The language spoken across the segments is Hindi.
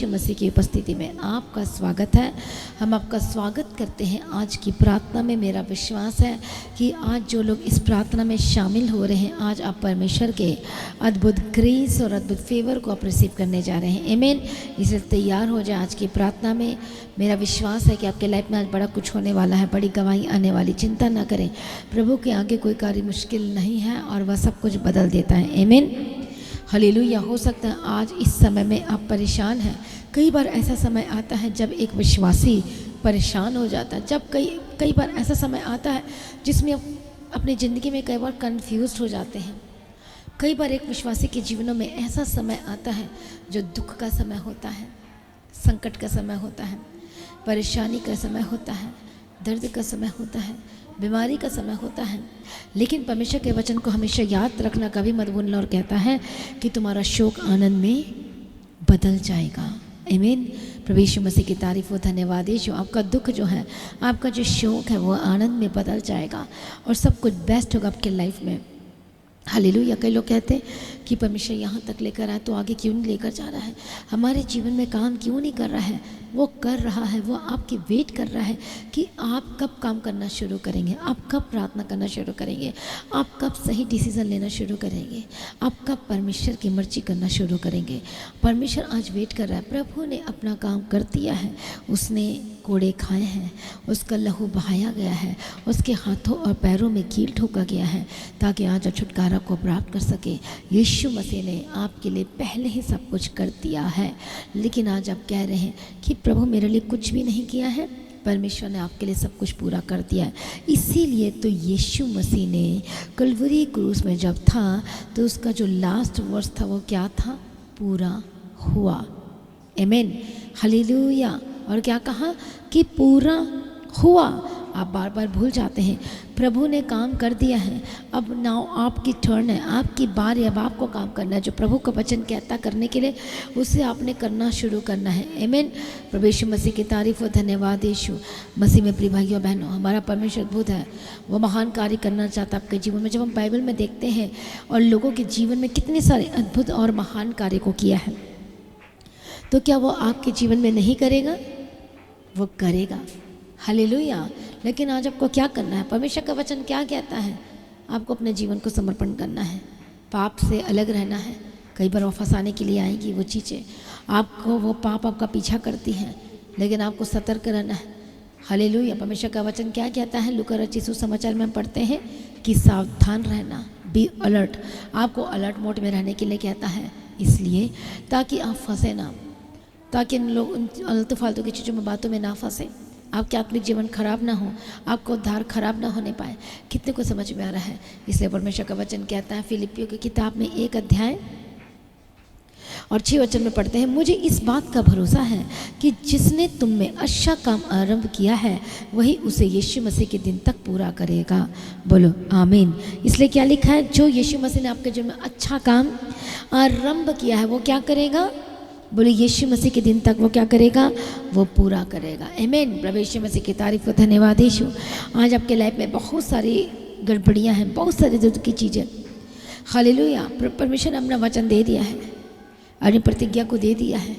यीशु मसीह की उपस्थिति में आपका स्वागत है। हम आपका स्वागत करते हैं आज की प्रार्थना में। मेरा विश्वास है कि आज जो लोग इस प्रार्थना में शामिल हो रहे हैं, आज आप परमेश्वर के अद्भुत ग्रेस और अद्भुत फेवर को आप रिसीव करने जा रहे हैं। आमीन। इसलिए तैयार हो जाए आज की प्रार्थना में। मेरा विश्वास है कि आपके लाइफ में आज बड़ा कुछ होने वाला है, बड़ी गवाही आने वाली। चिंता ना करें, प्रभु के आगे कोई कार्य मुश्किल नहीं है और वह सब कुछ बदल देता है। आमीन। हालेलुया। हो सकता है आज इस समय में आप परेशान हैं। कई बार ऐसा समय आता है जब एक विश्वासी परेशान हो जाता है। जब कई बार ऐसा समय आता है जिसमें आप अपनी ज़िंदगी में कई बार कन्फ्यूज़ हो जाते हैं। कई बार एक विश्वासी के जीवनों में ऐसा समय आता है जो दुख का समय होता है, संकट का समय होता है, परेशानी का समय होता है, दर्द का समय होता है, बीमारी का समय होता है। लेकिन परमेश्वर के वचन को हमेशा याद रखना, कभी मत भूलना। और कहता है कि तुम्हारा शोक आनंद में बदल जाएगा। आमीन। प्रभु यीशु मसीह की तारीफ हो, धन्यवाद यीशु। आपका दुख जो है, आपका जो शोक है, वो आनंद में बदल जाएगा और सब कुछ बेस्ट होगा आपके लाइफ में। हालेलुया। कई लोग कहते हैं कि परमेश्वर यहाँ तक लेकर आए तो आगे क्यों नहीं लेकर जा रहा है, हमारे जीवन में काम क्यों नहीं कर रहा है। वो कर रहा है, वो आपकी वेट कर रहा है कि आप कब काम करना शुरू करेंगे, आप कब प्रार्थना करना शुरू करेंगे, आप कब सही डिसीज़न लेना शुरू करेंगे, आप कब परमेश्वर की मर्जी करना शुरू करेंगे। परमेश्वर आज वेट कर रहा है। प्रभु ने अपना काम कर दिया है, उसने कोड़े खाए हैं, उसका लहू बहाया गया है, उसके हाथों और पैरों में कील ठोका गया है ताकि आज आप छुटकारा को प्राप्त कर सके। यीशु मसीह ने आपके लिए पहले ही सब कुछ कर दिया है। लेकिन आज आप कह रहे हैं कि प्रभु मेरे लिए कुछ भी नहीं किया है। परमेश्वर ने आपके लिए सब कुछ पूरा कर दिया है। इसीलिए तो यीशु मसीह ने कलवरी क्रूस में जब था तो उसका जो लास्ट वर्स था वो क्या था? पूरा हुआ। आमीन। हालेलुया। और क्या कहा कि पूरा हुआ। आप बार बार भूल जाते हैं। प्रभु ने काम कर दिया है, अब नाउ आपकी टर्न है, आपकी बारी। अब आपको काम करना है। जो प्रभु का वचन कहता करने के लिए, उसे आपने करना शुरू करना है। आमीन। प्रभु यीशु मसीह की तारीफ और धन्यवाद यीशु मसीह में। प्रिय भाइयों बहनों, हमारा परमेश्वर अद्भुत है, वो महान कार्य करना चाहता है आपके जीवन में। जब हम बाइबल में देखते हैं और लोगों के जीवन में कितने सारे अद्भुत और महान कार्य को किया है, तो क्या वो आपके जीवन में नहीं करेगा? वो करेगा। हालेलुया। लेकिन आज आपको क्या करना है? परमेश्वर का वचन क्या कहता है? आपको अपने जीवन को समर्पण करना है, पाप से अलग रहना है। कई बार वो फंसाने के लिए आएंगी वो चीज़ें, आपको वो पाप आपका पीछा करती हैं, लेकिन आपको सतर्क रहना है। हालेलुया। परमेश्वर का वचन क्या कहता है? लूका रचित सुसमाचार में हम पढ़ते हैं कि सावधान रहना, बी अलर्ट। आपको अलर्ट मोड में रहने के लिए कहता है, इसलिए ताकि आप फंसे ना, ताकि इन लोग उन आलतू फालतू की चीज़ों में, बातों में ना फंसे, आपके आत्मिक जीवन खराब ना हो, आपको उद्धार खराब ना होने पाए। कितने को समझ में आ रहा है? इसलिए परमेश्वर का वचन कहता है फिलिपियों की किताब में 1 अध्याय और 6 वचन में पढ़ते हैं, मुझे इस बात का भरोसा है कि जिसने तुम में अच्छा काम आरंभ किया है वही उसे यीशु मसीह के दिन तक पूरा करेगा। बोलो आमीन। इसलिए क्या लिखा है? जो यीशु मसीह ने आपके जीवन में अच्छा काम आरंभ किया है वो क्या करेगा? बोले यीशु मसीह के दिन तक वो क्या करेगा? वो पूरा करेगा। आमीन। प्रभु यीशु मसीह की तारीफ और धन्यवाद यीशु। आज आपके लाइफ में बहुत सारी गड़बड़ियाँ हैं, बहुत सारी दुख की चीज़ें। हालेलुया। परमेश्वर ने अपना वचन दे दिया है, अपनी प्रतिज्ञा को दे दिया है,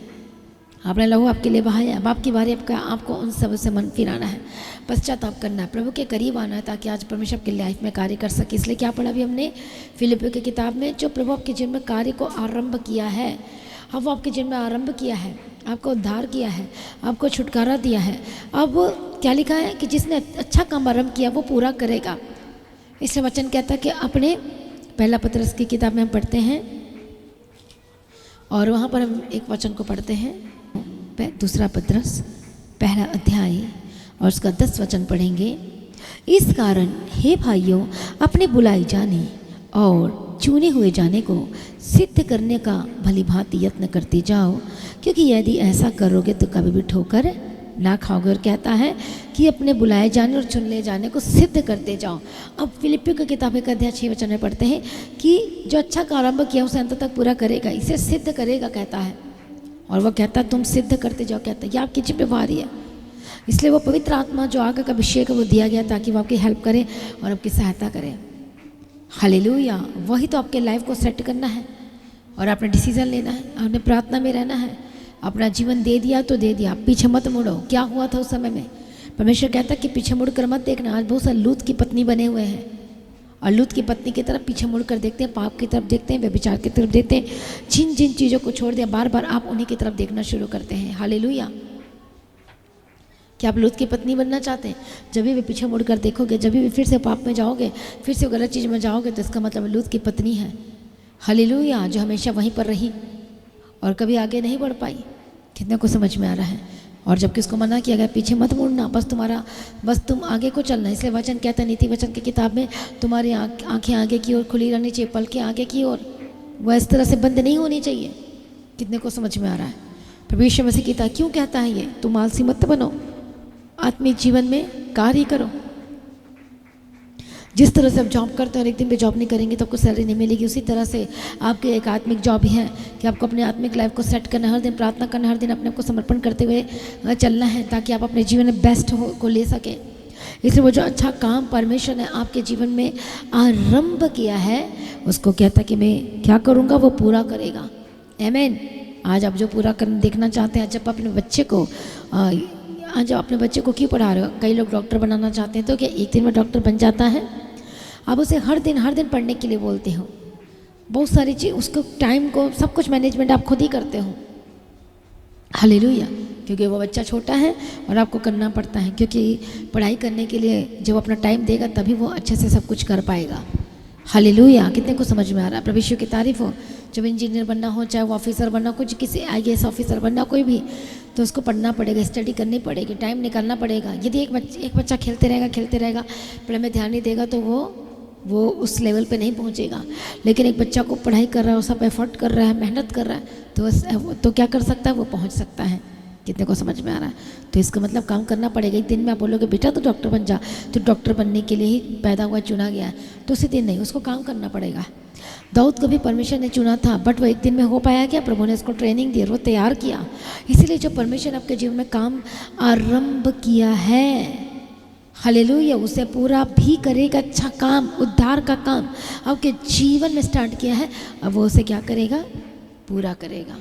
आपने लहू आपके लिए बहाया। अब आपकी बारी, आपको उन सब से मन फिराना है, पश्चाताप करना है, प्रभु के करीब आना है ताकि आज परमेश्वर आपके लाइफ में कार्य कर सके। इसलिए क्या पढ़ा अभी हमने फिलिपियों की किताब में? जो प्रभु आपके जीवन में कार्य को आरंभ किया है, अब वो आपके जीवन में आरंभ किया है, आपको उद्धार किया है, आपको छुटकारा दिया है। अब क्या लिखा है कि जिसने अच्छा काम आरंभ किया वो पूरा करेगा। इसलिए वचन कहता है कि अपने पहला पत्रस की किताब में हम पढ़ते हैं और वहाँ पर हम एक वचन को पढ़ते हैं, 2 पत्रस पहला अध्याय और उसका 10 वचन पढ़ेंगे। इस कारण हे भाइयों, अपने बुलाए जाने और चुने हुए जाने को सिद्ध करने का भली भांति यत्न करते जाओ, क्योंकि यदि ऐसा करोगे तो कभी भी ठोकर ना खाओगे। और कहता है कि अपने बुलाए जाने और चुन ले जाने को सिद्ध करते जाओ। अब फिलिपियों की किताब 1 अध्याय 6 वचन में पढ़ते हैं कि जो अच्छा आरंभ किया उसे अंत तक पूरा करेगा, इसे सिद्ध करेगा कहता है। और वह कहता है तुम सिद्ध करते जाओ, कहता है यह आपकी जिम्मेवारी है। इसलिए वो पवित्र आत्मा जो आगे का अभिषेक है वो दिया गया ताकि वो आपकी हेल्प करे और आपकी सहायता करे। हालेलुया। वही तो आपके लाइफ को सेट करना है और आपने डिसीज़न लेना है, आपने प्रार्थना में रहना है, अपना जीवन दे दिया तो दे दिया, पीछे मत मुड़ो। क्या हुआ था उस समय में? परमेश्वर कहता कि पीछे मुड़ कर मत देखना। आज बहुत सारे लूत की पत्नी बने हुए हैं और लूत की पत्नी की तरफ पीछे मुड़ कर देखते हैं, पाप की तरफ देखते हैं, व्यभिचार की तरफ देखते हैं। जिन जिन चीज़ों को छोड़ दिया बार बार आप उन्हीं की तरफ देखना शुरू करते हैं। हालेलुया। क्या आप लूत की पत्नी बनना चाहते हैं? जब भी पीछे मुड़कर देखोगे, जब भी फिर से पाप में जाओगे, फिर से गलत चीज़ में जाओगे, तो इसका मतलब लूत की पत्नी है। हालेलुया। जो हमेशा वहीं पर रही और कभी आगे नहीं बढ़ पाई। कितने को समझ में आ रहा है? और जबकि उसको मना किया गया पीछे मत मुड़ना, बस तुम आगे को चलना। इसलिए वचन कहता है नीति वचन की किताब में, तुम्हारी आंखें आगे की ओर खुली रहनी चाहिए, पलकें आगे की ओर, वह इस तरह से बंद नहीं होनी चाहिए। कितने को समझ में आ रहा है? प्रभु यीशु मसीह कहता है क्यों कहता है ये? तुम आलसी मत बनो, आत्मिक जीवन में कार्य करो। जिस तरह से आप जॉब करते हैं और एक दिन भी जॉब नहीं करेंगे तो आपको सैलरी नहीं मिलेगी, उसी तरह से आपकी एक आत्मिक जॉब ही है कि आपको अपने आत्मिक लाइफ को सेट करना, हर दिन प्रार्थना करना, हर दिन अपने को समर्पण करते हुए चलना है, ताकि आप अपने जीवन में बेस्ट को ले सकें। इसलिए वो जो अच्छा काम परमेश्वर ने आपके जीवन में आरंभ किया है, उसको कहता कि मैं क्या करूँगा, वो पूरा करेगा। आमीन। आज आप जो पूरा कर देखना चाहते हैं, जब अपने बच्चे को आज अपने बच्चे को क्यों पढ़ा रहे हो? कई लोग डॉक्टर बनाना चाहते हैं, तो क्या एक दिन में डॉक्टर बन जाता है? आप उसे हर दिन पढ़ने के लिए बोलते हो, बहुत सारी चीज़, उसको टाइम को सब कुछ मैनेजमेंट आप खुद ही करते हो। हालेलुया। क्योंकि वो बच्चा छोटा है और आपको करना पड़ता है, क्योंकि पढ़ाई करने के लिए जब अपना टाइम देगा तभी वो अच्छे से सब कुछ कर पाएगा। हालेलुया। कितने को समझ में आ रहा है? प्रभु यीशु की तारीफ हो। जब इंजीनियर बनना हो, चाहे वो ऑफिसर बनना, कुछ किसी IAS ऑफिसर बनना, कोई भी, तो उसको पढ़ना पड़ेगा, स्टडी करनी पड़ेगी, टाइम निकालना पड़ेगा। यदि एक बच्चा खेलते रहेगा, पढ़ाई में ध्यान नहीं देगा, तो वो उस लेवल पे नहीं पहुंचेगा। लेकिन एक बच्चा को पढ़ाई कर रहा है, वो सब एफर्ट कर रहा है, मेहनत कर रहा है, तो क्या कर सकता है? वो पहुंच सकता है। कितने को समझ में आ रहा है? तो इसका मतलब काम करना पड़ेगा। एक दिन में आप बोलोगे बेटा तो डॉक्टर बन जा, तो डॉक्टर बनने के लिए ही पैदा हुआ, चुना गया है, तो उसी दिन नहीं, उसको काम करना पड़ेगा। दाऊद को भी परमेश्वर ने चुना था, बट वो एक दिन में हो पाया क्या? प्रभु ने उसको ट्रेनिंग दी और वो तैयार किया। इसीलिए जो परमेश्वर ने आपके जीवन में काम आरंभ किया है, हालेलुया, उसे पूरा भी करेगा। अच्छा काम, उद्धार का काम आपके जीवन में स्टार्ट किया है, अब वो उसे क्या करेगा? पूरा करेगा।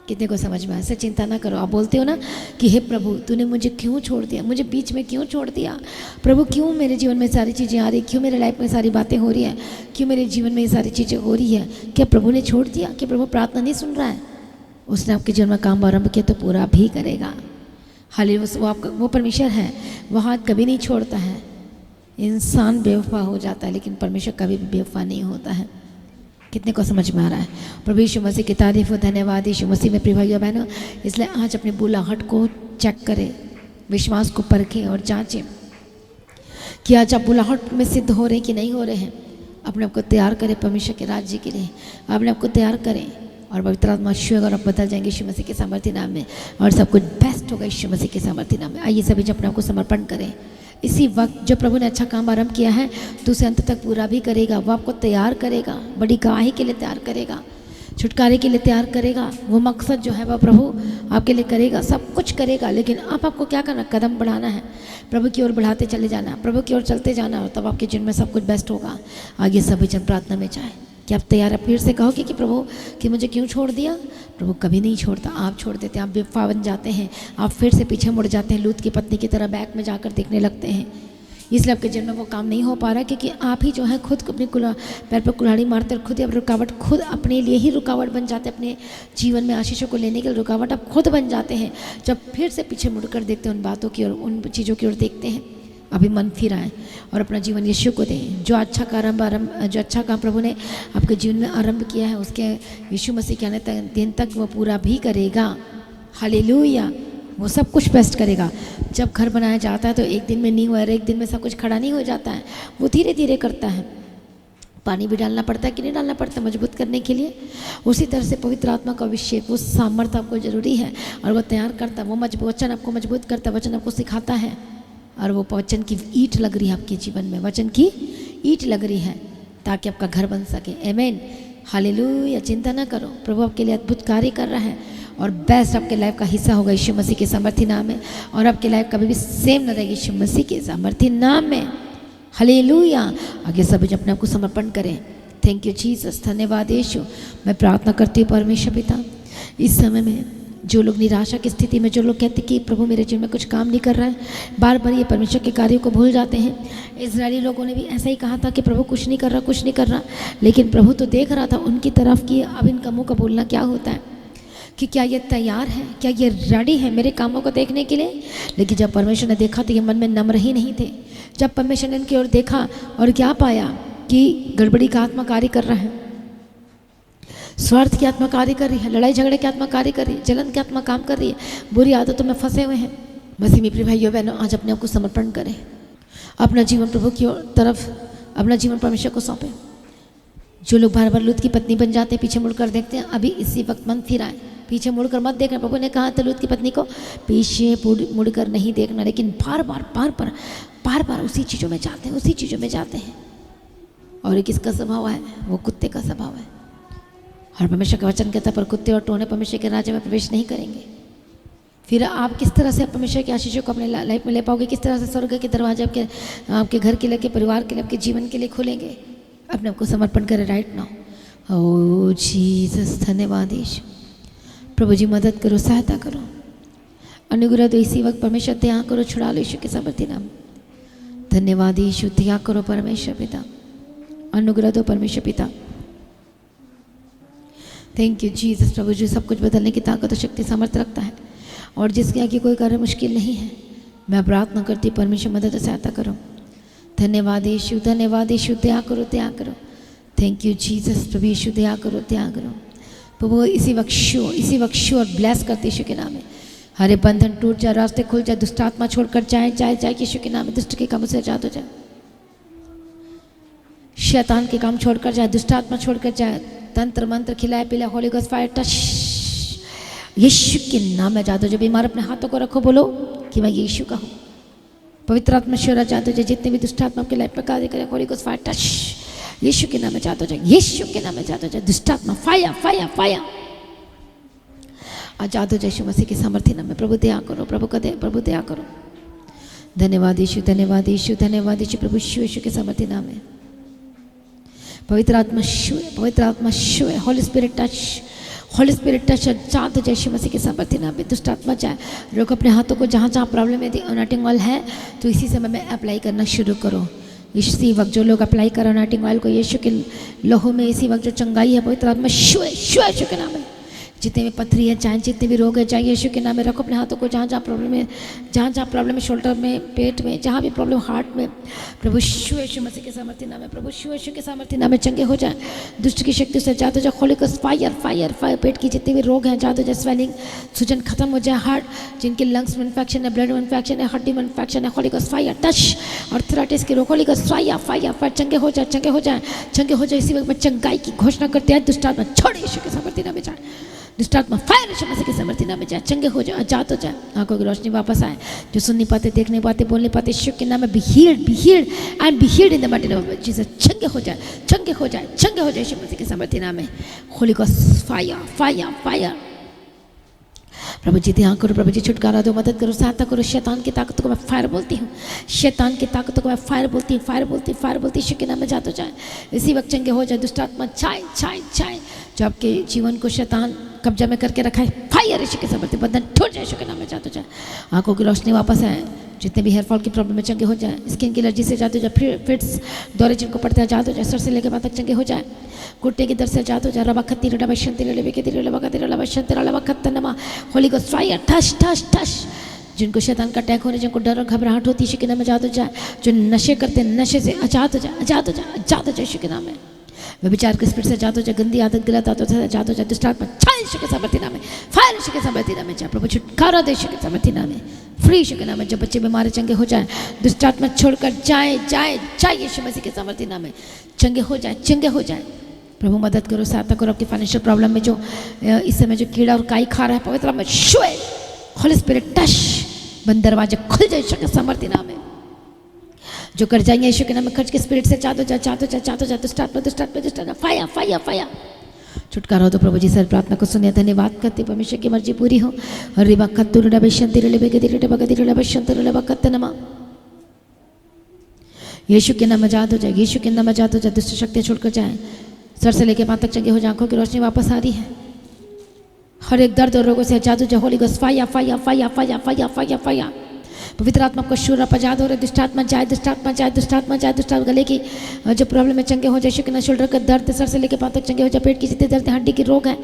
कितने को समझ में? ऐसे चिंता ना करो। आप बोलते हो ना कि हे प्रभु तूने मुझे क्यों छोड़ दिया, मुझे बीच में क्यों छोड़ दिया? प्रभु क्यों मेरे जीवन में सारी चीज़ें आ रही, क्यों मेरे लाइफ में सारी बातें हो रही है, क्यों मेरे जीवन में ये सारी चीज़ें हो रही है? क्या प्रभु ने छोड़ दिया? क्या प्रभु प्रार्थना नहीं सुन रहा है? उसने आपके जीवन में काम आरंभ किया तो पूरा भी करेगा। हालेलुया। वो परमेश्वर है, वो हाथ कभी नहीं छोड़ता है। इंसान बेवफा हो जाता है, लेकिन परमेश्वर कभी भी बेवफा नहीं होता है। कितने को समझ में आ रहा है? प्रभु यीशु मसीह की तारीफ हो। धन्यवाद यीशु मसीह में। प्रिय भाइयों बहनों, इसलिए आज अपनी बुलाहट को चेक करें, विश्वास को परखें और जांचें कि आज आप बुलाहट में सिद्ध हो रहे हैं कि नहीं हो रहे हैं। अपने आप को तैयार करें परमेश्वर के राज्य के लिए, अपने आप को तैयार करें और पवित्र आत्मा अगर आप बदल जाएंगे यीशु मसीह के सामर्थ्य नाम में, और सब कुछ बेस्ट होगा यीशु मसीह के सामर्थ्य नाम में। आइए सभी अपने आप को समर्पण करें। इसी वक्त जो प्रभु ने अच्छा काम आरंभ किया है तो उसे अंत तक पूरा भी करेगा। वो आपको तैयार करेगा, बड़ी गवाही के लिए तैयार करेगा, छुटकारे के लिए तैयार करेगा। वो मकसद जो है वह प्रभु आपके लिए करेगा, सब कुछ करेगा। लेकिन आपको क्या करना? कदम बढ़ाना है, प्रभु की ओर बढ़ाते चले जाना, प्रभु की ओर चलते जाना, और तब आपके जीवन में सब कुछ बेस्ट होगा। आगे सभी जन प्रार्थना में जाए कि आप तैयार हैं? फिर से कहोगे कि प्रभु कि मुझे क्यों छोड़ दिया? प्रभु कभी नहीं छोड़ता। आप छोड़ देते हैं, आप बेवफा बन जाते हैं, आप फिर से पीछे मुड़ जाते हैं, लूत की पत्नी की तरह बैक में जाकर देखने लगते हैं। इसलिए आपके जीवन में वो काम नहीं हो पा रहा, क्योंकि आप ही जो है खुद अपनी पैर पर कुल्हाड़ी मारते और खुद ही रुकावट, खुद अपने लिए ही रुकावट बन जाते हैं। अपने जीवन में आशीषों को लेने के लिए रुकावट आप खुद बन जाते हैं। जब फिर से पीछे मुड़कर देखते हैं, उन बातों की ओर, उन चीज़ों की ओर देखते हैं, अभी मन फिर आए और अपना जीवन यीशु को दें। जो अच्छा काम प्रभु ने आपके जीवन में आरंभ किया है, उसके यीशु मसीह के आने दिन तक वो पूरा भी करेगा। हालेलुया। वो सब कुछ बेस्ट करेगा। जब घर बनाया जाता है तो एक दिन में नहीं हुआ, एक दिन में सब कुछ खड़ा नहीं हो जाता है, वो धीरे धीरे करता है। पानी भी डालना पड़ता है कि नहीं डालना पड़ता मजबूत करने के लिए? उसी तरह से पवित्र आत्मा का अभिषेक, वो सामर्थ्य आपको जरूरी है और वो तैयार करता है। वो वचन आपको मजबूत करता है, वचन आपको सिखाता है, और वो वचन की ईंट लग रही है आपके जीवन में, वचन की ईंट लग रही है ताकि आपका घर बन सके। आमीन। हालेलुया। चिंता ना करो, प्रभु आपके लिए अद्भुत कार्य कर रहा है और बेस्ट आपके लाइफ का हिस्सा होगा यीशु मसीह के सामर्थ्य नाम में। और आपकी लाइफ कभी भी सेम न रहेगी यीशु मसीह के सामर्थ्य नाम में। हालेलुया। आगे सभी अपने आप को समर्पण करें। Thank you Jesus. धन्यवाद यीशु। मैं प्रार्थना करती हूँ परमेश्वर पिता, इस समय में जो लोग निराशा की स्थिति में, जो लोग कहते कि प्रभु मेरे जीवन में कुछ काम नहीं कर रहा है, बार बार ये परमेश्वर के कार्यों को भूल जाते हैं। इजरायली लोगों ने भी ऐसा ही कहा था कि प्रभु कुछ नहीं कर रहा, कुछ नहीं कर रहा, लेकिन प्रभु तो देख रहा था उनकी तरफ कि अब इनका मुँह का बोलना क्या होता है, कि क्या ये तैयार है, क्या ये रेडी है मेरे कामों को देखने के लिए। लेकिन जब परमेश्वर ने देखा तो ये मन में नम्र ही नहीं थे। जब परमेश्वर ने इनकी ओर देखा और क्या पाया कि गड़बड़ी का आत्मा कार्य कर रहा है, स्वार्थ की आत्मा कार्य कर रही है, लड़ाई झगड़े की आत्मा कार्य कर रही है, जलन की आत्मा काम कर रही है, बुरी आदतों में फंसे हुए हैं। मसीह में प्रिय भाइयों बहनों, आज अपने आप को समर्पण करें, अपना जीवन प्रभु की तरफ, अपना जीवन परमेश्वर को सौंपें। जो लोग बार बार लूत की पत्नी बन जाते हैं, पीछे मुड़कर देखते हैं, अभी इसी वक्त मन फिराए, पीछे मुड़कर मत देखना। प्रभु ने कहा था लूत की पत्नी को पीछे मुड़कर नहीं देखना, लेकिन बार बार उसी चीज़ों में जाते हैं, उसी चीज़ों में जाते हैं। और ये किसका स्वभाव है? वो कुत्ते का स्वभाव है। और परमेश्वर का वचन कहता है पर कुत्ते और टोने परमेश्वर के राज्य में प्रवेश नहीं करेंगे। फिर आप किस तरह से परमेश्वर के आशीषों को अपने लाइफ में ले पाओगे? किस तरह से स्वर्ग के दरवाजे आपके घर के लिए, आपके परिवार के लिए, आपके जीवन के लिए खोलेंगे? अपने आपको समर्पण करें राइट नाउ। ओ जीसस, धन्यवाद यीशु। प्रभु जी मदद करो, सहायता करो, अनुग्रह दो इसी वक्त परमेश्वर, दया करो, छुड़ा लो यीशु के समर्थी नाम। धन्यवाद यीशु, दया करो परमेश्वर पिता, अनुग्रह दो परमेश्वर पिता। Thank you Jesus. प्रभु जी सब कुछ बदलने की ताकत और शक्ति सामर्थ्य रखता है, और जिसके आगे कोई कार्य मुश्किल नहीं है। मैं प्रार्थना करती परमेश्वर मदद और सहायता करो। धन्यवाद यीशु, धन्यवाद यीशु, दया करो, दया करो। Thank you Jesus. प्रभु यीशु दया करो, दया करो। प्रभु इसी वक्त शो और ब्लेस करते यीशु के नाम में। हरे बंधन टूट जाए, रास्ते खुल जाए, दुष्ट आत्मा छोड़कर जाए यीशु के नाम में। दुष्ट के काम से आजाद हो जाए, शैतान के काम छोड़कर जाए, दुष्ट आत्मा छोड़कर जाए, तंत्र मंत्र खिलाए पिलाए, होली गोस्ट फायर टच यीशु के नाम में आजाद हो जाए। बीमार अपने हाथों को रखो, बोलो कि मैं यीशु का हूँ। पवित्र आत्मा शोर आजाद हो जाए। जितने भी दुष्ट आत्मा आपके लाइफ में कार्य करे, होली गोस्ट फायर टच यीशु के नाम में आजाद हो जाए, यीशु के नाम में आजाद हो जाए। दुष्ट आत्मा फायर फायर फायर आजाद हो जाए यीशु मसीह के सामर्थ्य नाम में। प्रभु दया करो, प्रभु दया करो। धन्यवाद यीशु, धन्यवाद यीशु, धन्यवाद यीशु। प्रभु यीशु के सामर्थ्य नाम में। पवित्र आत्मा शो है, होली स्पिरिट टच आजाद हो जाए यीशु मसीह के सामर्थ्य नाम में। दुष्ट आत्मा जाए, लोग अपने हाथों को जहाँ जहाँ प्रॉब्लम है, अनॉइंटिंग ऑयल है तो इसी समय में अप्लाई करना शुरू करो। इसी वक्त जो लोग अप्लाई करो अनॉइंटिंग ऑयल को यीशु के लहू में, इसी वक्त जो चंगाई है, पवित्र आत्मा शो है यीशु के नाम में। जितने भी पथरी है, चाहे जितने भी रोग है, चाहे यीशु के नाम में रखो अपने हाथों को। जहाँ जहाँ प्रॉब्लम है, शोल्डर में, पेट में, जहाँ भी प्रॉब्लम, हार्ट में, प्रभु यीशु मसीह के सामर्थ्य नाम में, प्रभु यीशु के सामर्थ्य नाम में चंगे हो जाए। दुष्ट की शक्ति से जाते जाए, holy ghost fire fire fire. पेट की जितने भी रोग हैं जाते जाए, स्वेलिंग सूजन खत्म हो जाए। हार्ट, जिनके लंग्स में इन्फेक्शन है, ब्लड में इन्फेक्शन है, हड्डी में इन्फेक्शन है, holy ghost fire touch. Arthritis के रोग, holy ghost fire fire fire चंगे हो जाए, चंगे हो जाए, चंगे हो जाए। इसी वक्त में चंगाई की घोषणा करते हैं। दुष्ट आत्मा छोड़ यीशु के सामर्थ्य नाम में जाए, दुष्ट आत्मा फायर यीशु मसीह के सामर्थ्य नाम में जाए, चंगे हो जाए, आजाद हो जाए। आंखों की रोशनी वापस आए, जो सुन नहीं पाते, देख नहीं पाते, बोल नहीं पाते, यीशु के नाम में be healed in the mighty name of Jesus. चंगे हो जाए, चंगे हो जाए, चंगे हो जाए यीशु मसीह के सामर्थ्य नाम में। Holy ghost fire fire fire. प्रभु जी ध्यान करो, प्रभु जी छुटकारा दो, मदद करो, सहायता करो। शैतान की ताकत को मैं फायर बोलती हूँ, शैतान की ताकत को मैं फायर बोलती हूँ, फायर बोलती यीशु के नाम में जात हो जाए। इसी वक्त चंगे हो जाए। दुष्ट आत्मा छाए जो आपके जीवन को शैतान कब्जा में करके रखा है, फायर यीशु के सामर्थ्य बंधन टूट जाए यीशु के नाम में जात हो जाए। आंखों की रोशनी वापस आए, जितने भी हेयर फॉल की प्रॉब्लम में चंगे हो जाए। स्किन की एलर्जी से जाते हो जाए, फिट्स दौरे जिनको पड़ते हैं आजाद हो जाए, सर से लेकर माथा तक चंगे हो जाए। घुटने की दर्द से आजाद हो जाए। रबा खत्ती रबा शंति रबे के रबा खत्ती रबा शंति रबा खत्तनमा। होली गोस्ट फायर ठस ठस ठस। जिनको शैतान का अटैक होने, जिनको डर और घबराहट होती है, यीशु के नाम में आजाद हो जाए। जो नशे करते हैं, नशे से आजाद हो जाए, आजाद हो जाए, आजाद हो जाए यीशु के नाम में। व्यभिचार के स्पिरिट से आजाद हो जाए, गंदी आदत, गलत आदत से आजाद हो जाए। दुष्ट आत्मा छाए यीशु के सामर्थ्य नाम में, फायर यीशु के सामर्थ्य नाम में जाए। प्रभु छुटकारा दे यीशु के सामर्थ्य नाम में, फ्री यीशु के नाम में। जब बच्चे बीमार चंगे हो जाए, दुष्ट आत्मा छोड़कर जाए यीशु मसीह के सामर्थ्य नाम में, चंगे हो जाए, चंगे हो जाए। प्रभु मदद करो, सहायता करो। आपकी फाइनेंशियल प्रॉब्लम में जो इस समय जो कीड़ा और काई खा रहा है, पवित्र में शोए, होली स्पिरिट टच, बंद दरवाजे खुल जाए यीशु के सामर्थ्य नाम में। जो कर जाएंगे यीशु के नाम में, खर्च के स्पिरिट से चाहते जाए। दुष्ट आत्मा फाया फाया फाया छुटकारा हो तो प्रभु जी सर प्रार्थना को सुनिए। धन्यवाद करते परमेश्वर की मर्जी पूरी हो। रिबा खत्तु रबा शंति रबे गदिरबा शंति रबा खत्तनमा। यीशु के नाम में आजाद हो जाए, यीशु के नाम में आजाद हो जाए। दुष्ट शक्तियां छोड़कर जाए, सर से लेकर पांव तक चंगे हो जाए। आंखों की रोशनी वापस आ रही है। हर एक दर्द और रोगों से आजाद हो जाए। होली गोस्ट फाया फाया फाया फाया फाया फाया फाया। पवित्र आत्मा को शूर आप आजाद हो रहे। दुष्टात्मा जाए, दुष्टात्मा जाए, दुष्टात्मा जाए, दुष्टात्मा गले की जो प्रॉब्लम है चंगे हो जाए। शिकना शोल्डर का दर्द सर से लेकर पाँव तक चंगे हो जाए। पेट की जितने दर्द हड्डी के रोग हैं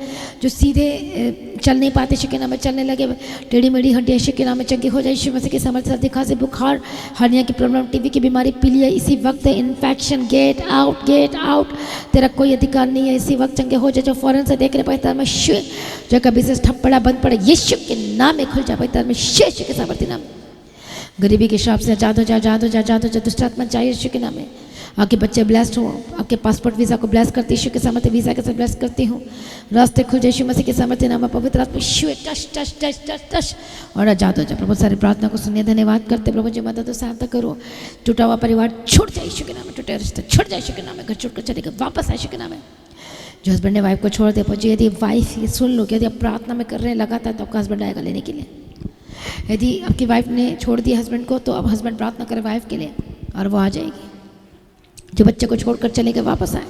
जो सीधे चल नहीं पाते, शिकना में चलने लगे, टेढ़ी मेढ़ी हड्डियाँ शिकना में चंगे हो जाए। यीशु मसीह के सामर्थ्य सर्दी खांसी बुखार हर्निया की प्रॉब्लम, टीबी की बीमारी, पीलिया इसी वक्त infection, get out, get out. तेरा कोई अधिकार नहीं है, इसी वक्त चंगे हो जाए। जो फौरन से देख रहे पवित्र में जो का बिजनेस ठप पड़ा बंद पड़ा यीशु के नाम में खुल जाए। पवित्र में यीशु के सामर्थ्य नाम। गरीबी के श्राप से आजाद हो जा, आजाद हो जा, आजाद हो जा। दुष्टात्मा चाहिए यीशु के नाम में। आपके बच्चे ब्लेस्ड हो। आपके पासपोर्ट वीज़ा को ब्लेस करती यीशु के सामर्थ्य वीज़ा के साथ ब्लेस करती हूँ। रास्ते खुल जाए यीशु मसीह के सामर्थ्य नाम। पवित्र आत्मा यीशु touch touch touch touch touch और आजाद हो जा। प्रभु सारी प्रार्थना को सुनिए, धन्यवाद करते प्रभु जी। मदद सहायता करो। टूटा हुआ परिवार छूट जाए यीशु के नाम में। टूटे रिश्ते छूट जाए यीशु के नाम में। घर छूट कर चलेगा वापस आए यीशु के नाम में। जो हस्बैंड ने वाइफ को छोड़ दिया पहुँचे, यदि वाइफ ये सुन लो कि यदि आप प्रार्थना में कर रहे हैं लगातार तो आपका हस्बैंड आएगा लेने के लिए। यदि आपकी वाइफ ने छोड़ दिया हस्बैंड को तो अब हस्बैंड प्रार्थना करे वाइफ के लिए और वो आ जाएगी। जो बच्चे को छोड़कर चले गए वापस आए।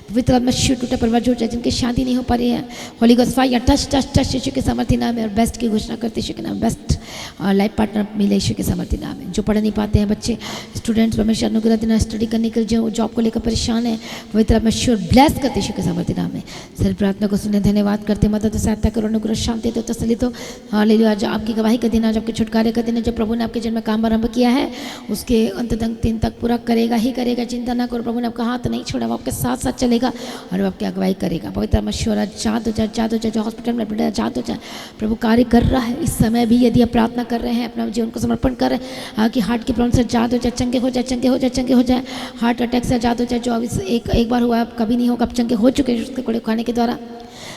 पवित्र आत्मा शू टूटे परिवार जुड़ जाए जिनकी शादी नहीं हो पा रही है। Holy ghost fire touch touch touch यीशु के सामर्थ्य नाम है। और बेस्ट की घोषणा करते यीशु के नाम। बेस्ट लाइफ पार्टनर मिले यीशु के सामर्थ्य नाम है। जो पढ़ नहीं पाते हैं बच्चे स्टूडेंट्स परमेश्वर अनुग्रह देना। स्टडी करने के जो जॉब को लेकर परेशान है पवित्र आत्मा शू ब्लेस करते यीशु के सामर्थ्य नाम है। सिर्फ प्रार्थना को सुने, धन्यवाद करते, मदद सहायता करो, अनुग्रह शांति दो, तसल्ली दो। हालेलुया। आज आपकी गवाही का दिन, आज आपके छुटकारे का दिन है। जो प्रभु ने आपके जन्म में काम आरंभ किया है उसके अंत तक दिन तक पूरा करेगा ही करेगा। चिंता ना करो, प्रभु ने आपका हाथ नहीं छोड़ा, वो आपके साथ साथ चलेगा और आपकी अगुवाई करेगा। पवित्र मशवरा जात हो जाए, जात हो जाए। जो हॉस्पिटल में एडमिट है जात हो जाए। प्रभु कार्य कर रहा है इस समय भी। यदि आप प्रार्थना कर रहे हैं, अपना जीवन को समर्पण कर रहे हैं कि हार्ट की प्रॉब्लम से जात हो जाए, चंगे हो जाए, चंगे हो जाए, चंगे हो जाए। हार्ट अटैक से जात हो जाए जो अभी एक बार हुआ है, कभी नहीं होगा, अब चंगे हो चुके हैं उसके कोड़े खाने के द्वारा।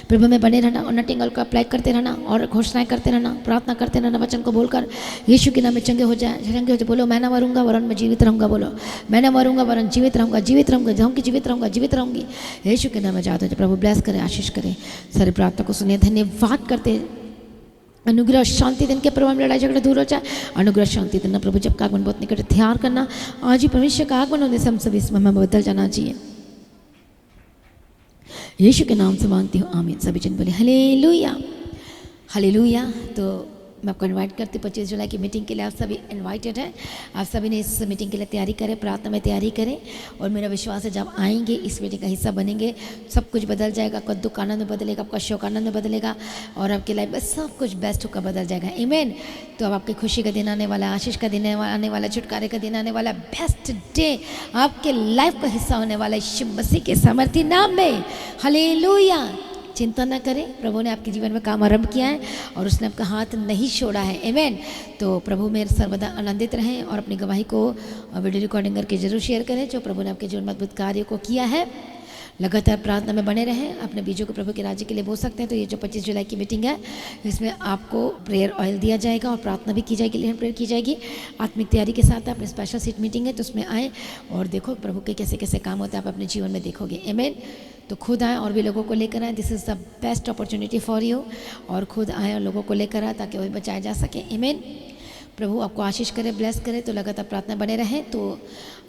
प्रभु में बने रहना और नटिंग ऑयल को अप्लाई करते रहना और घोषणाएं करते रहना, प्रार्थना करते रहना वचन को बोलकर यीशु के नाम में चंगे हो जाए, चंगे हो जाए। बोलो मैं ना मरूंगा वरन मैं जीवित रहूंगा। बोलो मैं ना मरूंगा वरन जीवित रहूंगा, जीवित रहूंगा, जाऊंगी जीवित रहूंगा, जीवित रहूंगी। यीशु के नाम में जाते हो जाए। प्रभु ब्लेस करे, आशीष करे। सारी प्रार्थना को सुनिए, धन्यवाद करते। अनुग्रह शांति दिन के प्रभु में लड़ाई झगड़ा दूर हो जाए। अनुग्रह शांति देना प्रभु। जब का आगमन बहुत निकट ध्यान करना, आज ही परमेश्वर का आगमन होने से हम सभी इसमें हमें बदल जाना चाहिए। यीशु के नाम से मांगती हूँ, आमीन। सभी जन बोले हालेलुया, हालेलुया। तो मैं आपको इनवाइट करती हूँ 25 जुलाई की मीटिंग के लिए। आप सभी इनवाइटेड हैं। आप सभी ने इस मीटिंग के लिए तैयारी करें, प्रार्थना में तैयारी करें। और मेरा विश्वास है जब आएंगे इस मीटिंग का हिस्सा बनेंगे सब कुछ बदल जाएगा। आपका दुख आनंद में बदलेगा, आपका शोक आनंद में बदलेगा और आपकी लाइफ में सब कुछ बेस्ट होकर बदल जाएगा। आमीन। तो अब आपकी खुशी का दिन आने वाला, आशीष का दिन आने वाला, छुटकारे का दिन आने वाला, बेस्ट डे आपके लाइफ का हिस्सा होने वाला यीशु मसीह के सामर्थ्य नाम में। हालेलुया। चिंता न करें, प्रभु ने आपके जीवन में काम आरंभ किया है और उसने आपका हाथ नहीं छोड़ा है। आमीन। तो प्रभु में सर्वदा आनंदित रहें और अपनी गवाही को वीडियो रिकॉर्डिंग करके जरूर शेयर करें जो प्रभु ने आपके जीवन में अद्भुत कार्य को किया है। लगातार प्रार्थना में बने रहें। अपने बीजों को प्रभु के राज्य के लिए बो सकते हैं। तो ये जो 25 जुलाई की मीटिंग है इसमें आपको प्रेयर ऑयल दिया जाएगा और प्रार्थना भी की जाएगी, प्रेयर की जाएगी आत्मिक तैयारी के साथ। अपने स्पेशल सीट मीटिंग है तो उसमें आए और देखो प्रभु के कैसे कैसे काम होते हैं, आप अपने जीवन में देखोगे। आमीन। तो खुद आए और भी लोगों को लेकर आए। This is the best opportunity for you. और खुद आए और लोगों को लेकर आए ताकि वही बचाया जा सके। आमीन। प्रभु आपको आशीष करे, ब्लेस करे। तो लगातार प्रार्थना बने रहें। तो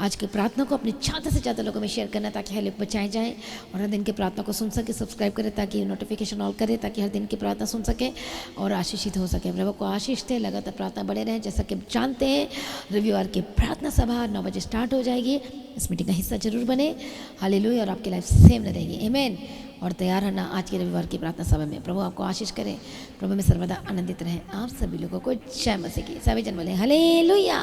आज की प्रार्थना को अपने ज़्यादा से ज़्यादा लोगों में शेयर करना ताकि हर लोग बचाए जाएँ और हर दिन की प्रार्थना को सुन सके। सब्सक्राइब करें ताकि नोटिफिकेशन ऑल करें ताकि हर दिन की प्रार्थना सुन सके और आशीषित हो सके। प्रभु को आशीष दे। लगातार प्रार्थना बने रहें। जैसा कि जानते हैं रविवार की प्रार्थना सभा 9 बजे स्टार्ट हो जाएगी। इस मीटिंग का हिस्सा जरूर बने। हालेलुया। और आपकी लाइफ सेम न रहेगी। आमीन। और तैयार रहना आज के रविवार की प्रार्थना सभा में। प्रभु आपको आशीष करें, प्रभु में सर्वदा आनंदित रहें। आप सभी लोगों को जय मसीह की। सभी जन बोले हालेलुया।